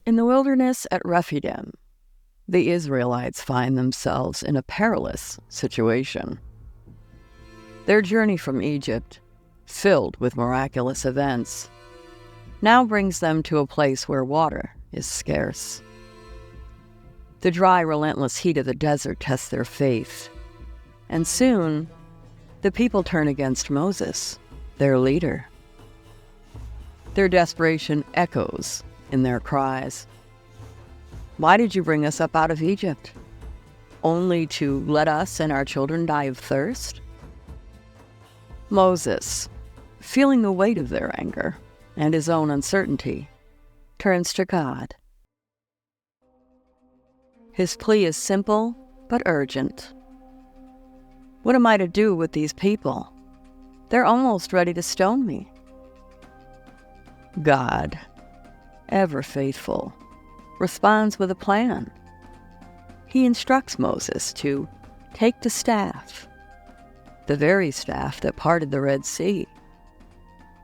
In the wilderness at Rephidim, the Israelites find themselves in a perilous situation. Their journey from Egypt, filled with miraculous events, now brings them to a place where water is scarce. The dry, relentless heat of the desert tests their faith, and soon the people turn against Moses, their leader. Their desperation echoes in their cries. "Why did you bring us up out of Egypt? Only to let us and our children die of thirst?" Moses, feeling the weight of their anger and his own uncertainty, turns to God. His plea is simple but urgent. "What am I to do with these people? They're almost ready to stone me." God, ever faithful, responds with a plan. He instructs Moses to take the staff, the very staff that parted the Red Sea,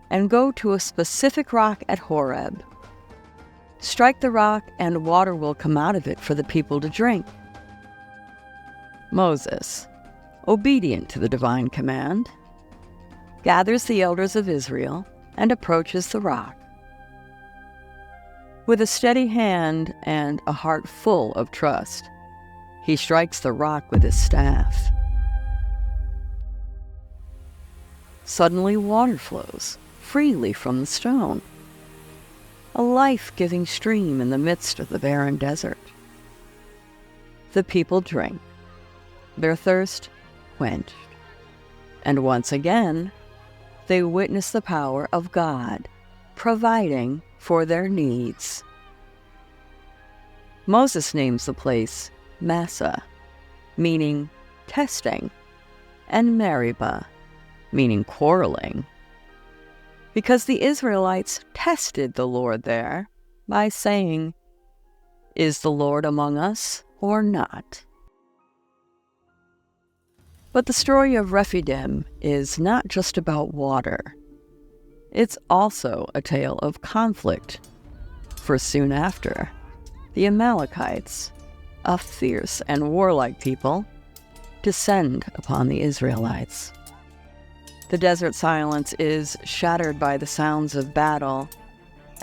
and go to a specific rock at Horeb. Strike the rock and water will come out of it for the people to drink. Moses, obedient to the divine command, gathers the elders of Israel and approaches the rock. With a steady hand and a heart full of trust, he strikes the rock with his staff. Suddenly water flows freely from the stone, a life-giving stream in the midst of the barren desert. The people drink, their thirst quenched, and once again they witness the power of God providing for their needs. Moses names the place Massa, meaning testing, and Meribah, meaning quarreling, because the Israelites tested the Lord there by saying, "Is the Lord among us or not?" But the story of Rephidim is not just about water. It's also a tale of conflict, for soon after, the Amalekites, a fierce and warlike people, descend upon the Israelites. The desert silence is shattered by the sounds of battle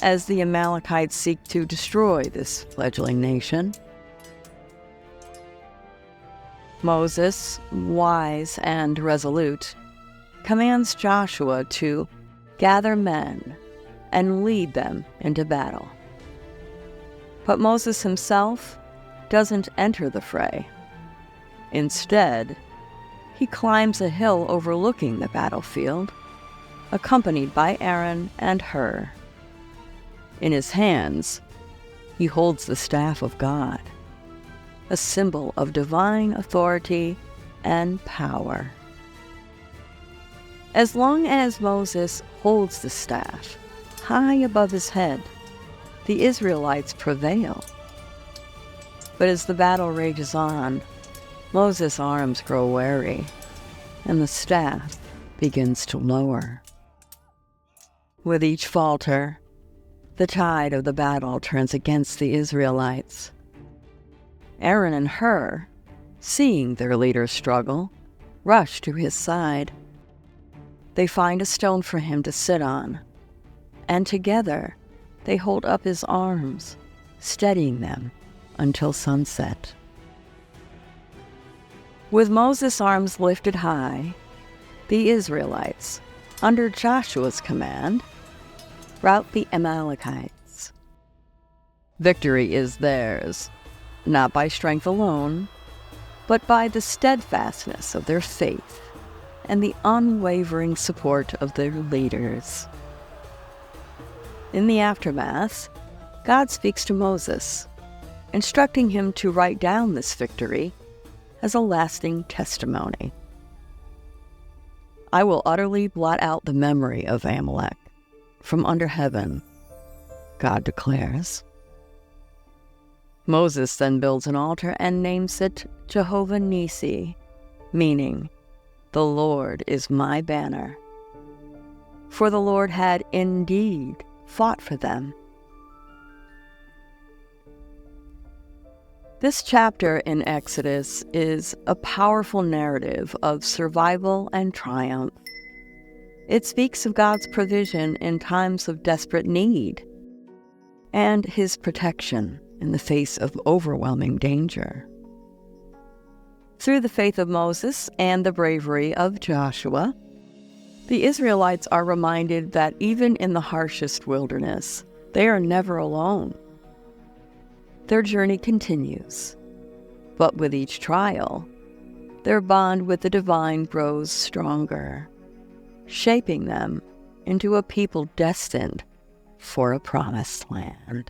as the Amalekites seek to destroy this fledgling nation. Moses, wise and resolute, commands Joshua to gather men and lead them into battle. But Moses himself doesn't enter the fray. Instead, he climbs a hill overlooking the battlefield, accompanied by Aaron and Hur. In his hands, he holds the staff of God, a symbol of divine authority and power. As long as Moses holds the staff high above his head, the Israelites prevail. But as the battle rages on, Moses' arms grow weary, and the staff begins to lower. With each falter, the tide of the battle turns against the Israelites. Aaron and Hur, seeing their leader struggle, rush to his side. They find a stone for him to sit on, and together they hold up his arms, steadying them until sunset. With Moses' arms lifted high, the Israelites, under Joshua's command, rout the Amalekites. Victory is theirs, not by strength alone, but by the steadfastness of their faith and the unwavering support of their leaders. In the aftermath, God speaks to Moses, instructing him to write down this victory as a lasting testimony. "I will utterly blot out the memory of Amalek from under heaven," God declares. Moses then builds an altar and names it Jehovah Nissi, meaning, "The Lord is my banner." For the Lord had indeed fought for them. This chapter in Exodus is a powerful narrative of survival and triumph. It speaks of God's provision in times of desperate need and His protection in the face of overwhelming danger. Through the faith of Moses and the bravery of Joshua, the Israelites are reminded that even in the harshest wilderness, they are never alone. Their journey continues, but with each trial, their bond with the divine grows stronger, shaping them into a people destined for a promised land.